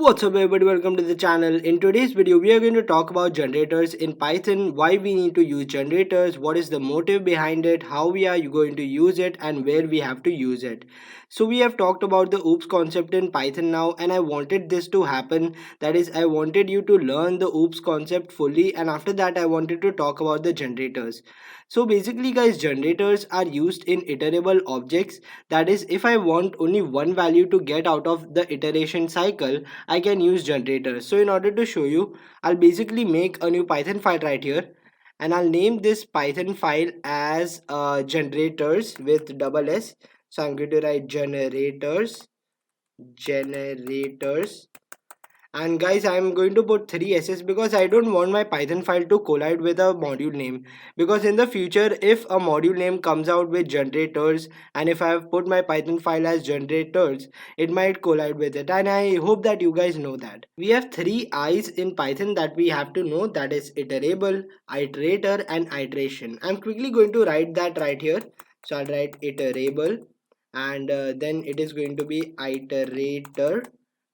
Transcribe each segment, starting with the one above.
What's up everybody, welcome to the channel. In today's video we are going to talk about generators in Python, why we need to use generators, what is the motive behind it, how we are going to use it and where we have to use it. So we have talked about the OOPS concept in Python now, and I wanted this to happen. That is, I wanted you to learn the OOPS concept fully, and after that I wanted to talk about the generators. So basically guys, generators are used in iterable objects. That is, if I want only one value to get out of the iteration cycle, I can use generators. So in order to show you, I'll basically make a new Python file right here, and I'll name this Python file as generators with double S. So I'm going to write generators, and guys, I'm going to put 3 s's because I don't want my Python file to collide with a module name, because in the future if a module name comes out with generators and if I have put my Python file as generators, it might collide with it, and I hope that you guys know that. We have 3 I's in Python that we have to know, that is iterable, iterator and iteration. I'm quickly going to write that right here. So I'll write iterable, and then it is going to be iterator,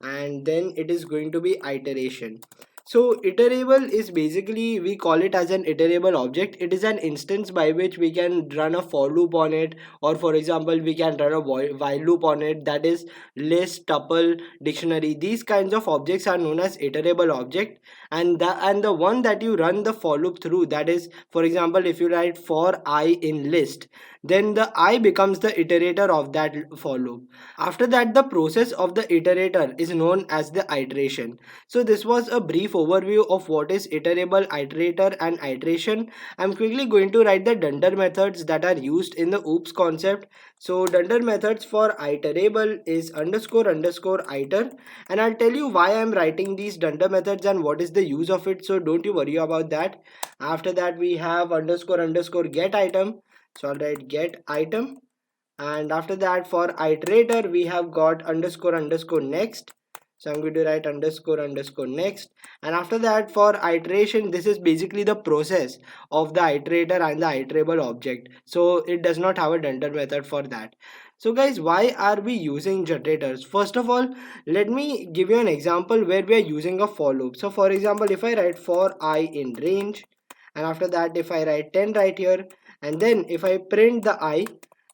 and then it is going to be iteration. So iterable is basically, we call it as an iterable object. It is an instance by which we can run a for loop on it, or for example we can run a while loop on it. That is list, tuple, dictionary. These kinds of objects are known as iterable object, and the one that you run the for loop through, that is, for example, if you write for I in list, then the I becomes the iterator of that for loop. After that, the process of the iterator is known as the iteration. So this was a brief overview of what is iterable, iterator and iteration. I'm quickly going to write the dunder methods that are used in the OOPS concept. So dunder methods for iterable is underscore underscore iter, and I'll tell you why I'm writing these dunder methods and what is the use of it, so don't you worry about that. After that we have underscore underscore get item. So I'll write get item, and after that for iterator we have got underscore underscore next. So I'm going to write underscore underscore next, and after that for iteration, this is basically the process of the iterator and the iterable object, so it does not have a dunder method for that. So guys, why are we using generators? First of all, let me give you an example where we are using a for loop. So for example, if I write for I in range, and after that if I write 10 right here, and then if I print the I,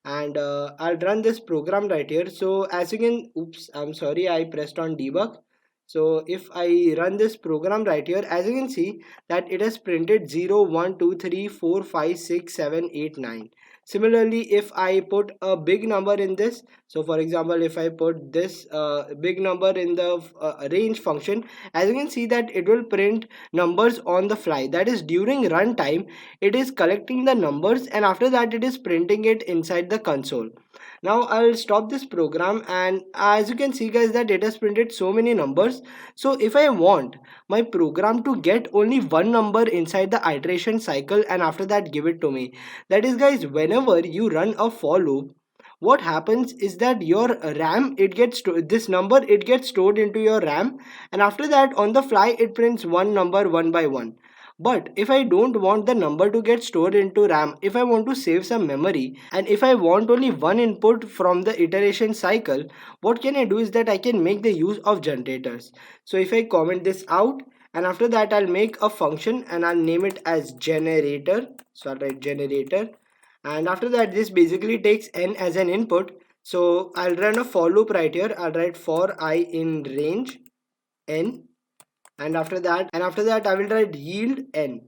and I'll run this program right here. So as you can, oops, I'm sorry, I pressed on debug. So if I run this program right here, as you can see that it has printed 0 1 2 3 4 5 6 7 8 9. Similarly, if I put a big number in this, so for example if I put this big number in the range function, as you can see that it will print numbers on the fly. That is, during runtime it is collecting the numbers, and after that it is printing it inside the console. Now I'll stop this program, and as you can see guys that it has printed so many numbers. So if I want my program to get only one number inside the iteration cycle and after that give it to me, that is guys, whenever you run a for loop, what happens is that your RAM, it gets this number, it gets stored into your RAM, and after that on the fly it prints one number one by one. But if I don't want the number to get stored into RAM, if I want to save some memory, and if I want only one input from the iteration cycle, what can I do is that I can make the use of generators. So if I comment this out, and after that I'll make a function and I'll name it as generator. So I'll write generator, and after that this basically takes n as an input. So I'll run a for loop right here. I'll write for I in range n, and after that I will write yield n.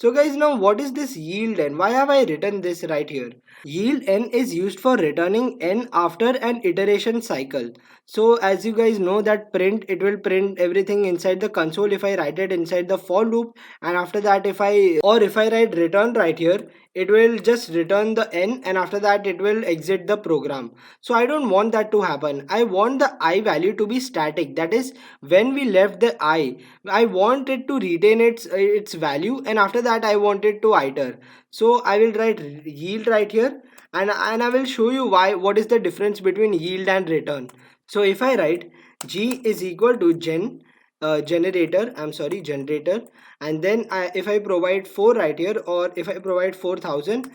So guys, now what is this yield n? Why have I written this right here? Yield n is used for returning n after an iteration cycle. So as you guys know that print, it will print everything inside the console if I write it inside the for loop, and after that if I write return right here, it will just return the n, and after that it will exit the program. So I don't want that to happen. I want the I value to be static. That is, when we left the I want it to retain its value, and after that I want it to iter. So I will write yield right here, and I will show you why, what is the difference between yield and return. So if I write g is equal to generator, and then if I provide 4 right here, or if I provide 4000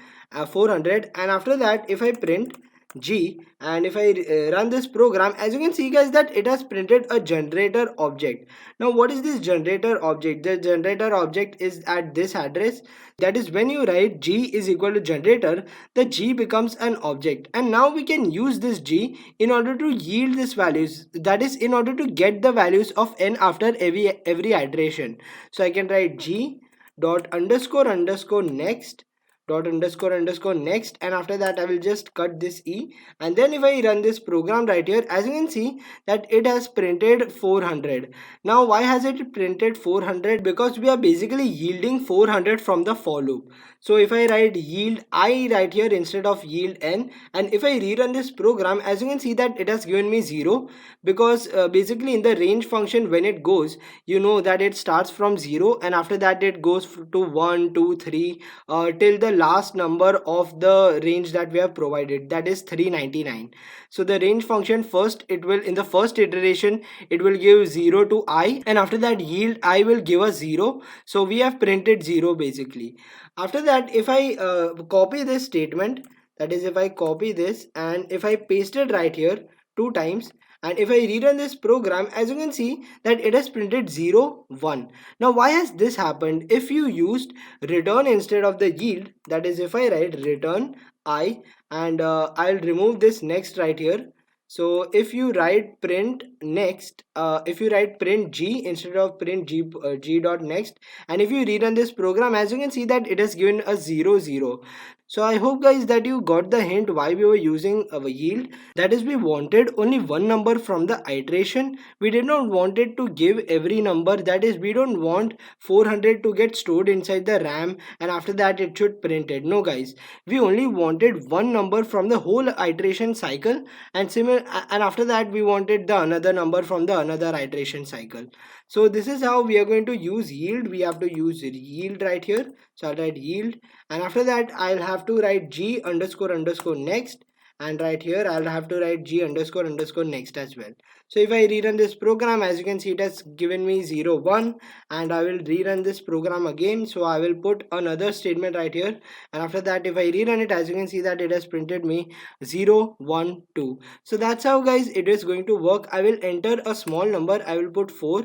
400, and after that if I print G, and if I run this program, as you can see guys that it has printed a generator object. Now what is this generator object? The generator object is at this address. That is, when you write G is equal to generator, the G becomes an object, and now we can use this G in order to yield these values, that is in order to get the values of n after every iteration. So I can write G dot underscore underscore next dot underscore underscore next, and after that I will just cut this E, and then if I run this program right here, as you can see that it has printed 400. Now why has it printed 400? Because we are basically yielding 400 from the for loop. So if I write yield I right here instead of yield n, and if I rerun this program, as you can see that it has given me 0, because basically in the range function when it goes, you know that it starts from 0 and after that it goes to 1 2 3 till the last number of the range that we have provided, that is 399. So the range function, first it will, in the first iteration it will give 0 to I, and after that yield I will give us 0. So we have printed 0 basically. After that, if I copy this statement, that is if I copy this and if I paste it right here 2 times, and if I rerun this program, as you can see that it has printed 0 1. Now why has this happened? If you used return instead of the yield, that is if I write return I, and I'll remove this next right here. So if you write print next, if you write print G instead of print G dot next, and if you rerun this program, as you can see that it has given a 0 0. So I hope guys that you got the hint why we were using our yield. That is, we wanted only one number from the iteration. We did not want it to give every number. That is, we don't want 400 to get stored inside the RAM and after that it should print it. No guys, we only wanted one number from the whole iteration cycle, and and after that we wanted the another number from the another iteration cycle. So this is how we are going to use yield. We have to use yield right here. So I'll write yield, and after that I'll have to write G underscore underscore next, and right here I'll have to write G underscore underscore next as well. So if I rerun this program, as you can see it has given me 0 1, and I will rerun this program again. So I will put another statement right here, and after that if I rerun it, as you can see that it has printed me 0 1 2. So that's how guys it is going to work. I will enter a small number, I will put 4,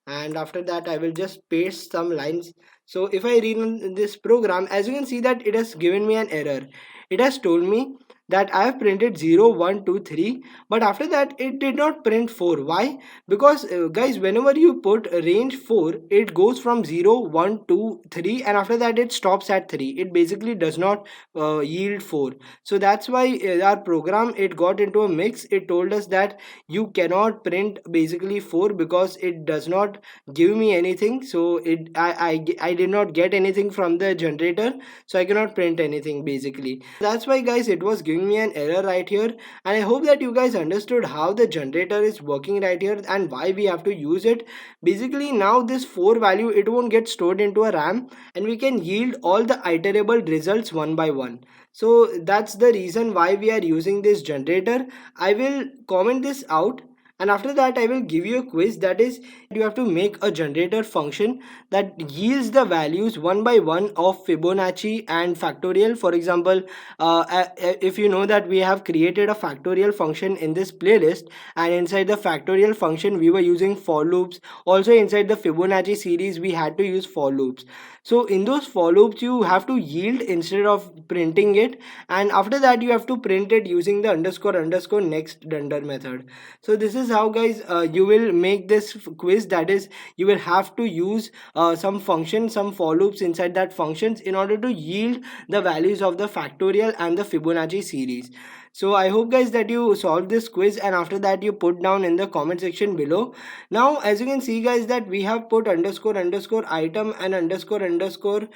and after that I will just paste some lines. So if I rerun this program, as you can see that it has given me an error. It has told me that I have printed 0 1 2 3, but after that it did not print 4. Why? Because guys, whenever you put range 4, it goes from 0 1 2 3, and after that it stops at 3. It basically does not yield 4. So that's why our program, it got into a mix. It told us that you cannot print basically 4 because it does not give me anything. So I did not get anything from the generator, so I cannot print anything basically. That's why guys it was giving me an error right here, and I hope that you guys understood how the generator is working right here and why we have to use it. Basically now this 4 value, it won't get stored into a RAM, and we can yield all the iterable results one by one. So that's the reason why we are using this generator. I will comment this out, and after that I will give you a quiz. That is, you have to make a generator function that yields the values one by one of Fibonacci and factorial. For example, if you know that we have created a factorial function in this playlist, and inside the factorial function we were using for loops. Also inside the Fibonacci series we had to use for loops. So in those for loops you have to yield instead of printing it, and after that you have to print it using the underscore underscore next render method. So this is how guys you will make this quiz. That is, you will have to use some function, some for loops inside that functions in order to yield the values of the factorial and the Fibonacci series. So I hope guys that you solve this quiz, and after that you put down in the comment section below. Now as you can see guys that we have put underscore underscore item and underscore underscore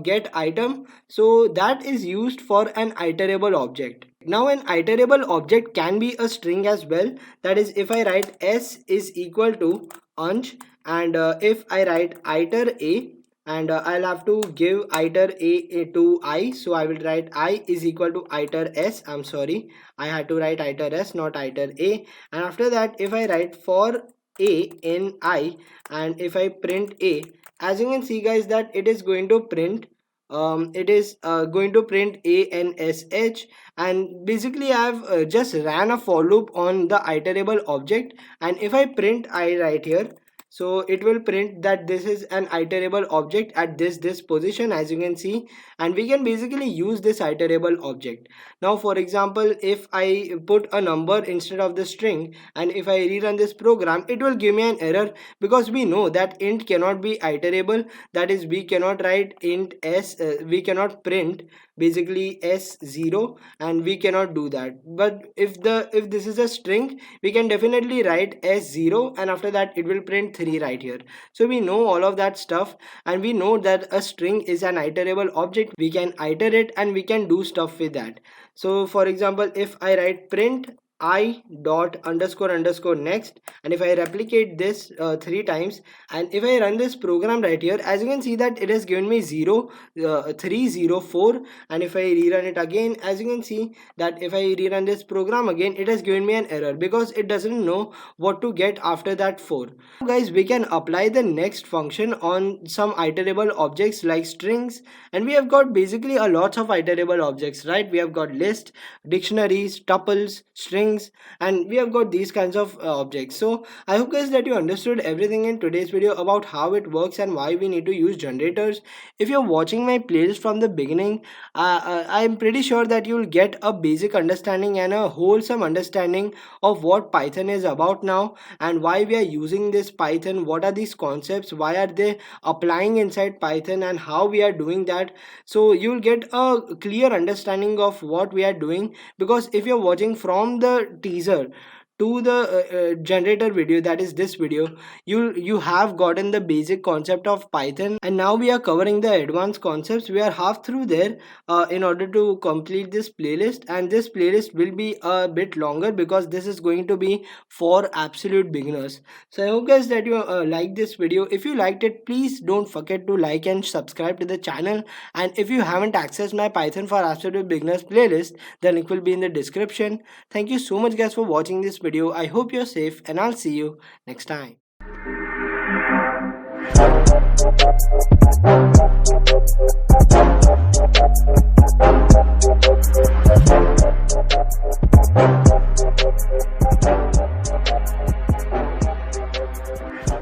get item. So that is used for an iterable object. Now an iterable object can be a string as well. That is, if I write s is equal to unch, and if I write iter a, and I'll have to give iter a to I, so I will write I is equal to iter s. I'm sorry, I had to write iter s, not iter a. And after that if I write for a in I, and if I print a, as you can see guys that it is going to print it is going to print ANSH. And basically I've just ran a for loop on the iterable object, and if I print I right here, so it will print that this is an iterable object at this position, as you can see. And we can basically use this iterable object. Now for example, if I put a number instead of the string, and if I rerun this program, it will give me an error, because we know that int cannot be iterable. That is, we cannot write int s, we cannot print basically s0, and we cannot do that. But if this is a string, we can definitely write s0, and after that it will print 3 right here. So we know all of that stuff, and we know that a string is an iterable object. We can iterate and we can do stuff with that. So for example, if I write print I dot underscore underscore next, and if I replicate this 3 times, and if I run this program right here, as you can see that it has given me 0 3 0 4. And if I rerun it again, as you can see that if I rerun this program again, it has given me an error, because it doesn't know what to get after that 4. Now guys, we can apply the next function on some iterable objects like strings, and we have got basically a lot of iterable objects, right? We have got list, dictionaries, tuples, strings, and we have got these kinds of objects. So I hope guys that you understood everything in today's video about how it works and why we need to use generators. If you're watching my playlist from the beginning, I'm pretty sure that you'll get a basic understanding and a wholesome understanding of what Python is about now, and why we are using this Python, what are these concepts, why are they applying inside Python, and how we are doing that. So you'll get a clear understanding of what we are doing, because if you're watching from the teaser to the generator video, that is this video, you have gotten the basic concept of Python, and now we are covering the advanced concepts. We are half through there in order to complete this playlist, and this playlist will be a bit longer because this is going to be for absolute beginners. So I hope guys that you like this video. If you liked it, please don't forget to like and subscribe to the channel. And if you haven't accessed my Python for absolute beginners playlist, the link will be in the description. Thank you so much guys for watching this video. I hope you're safe, and I'll see you next time.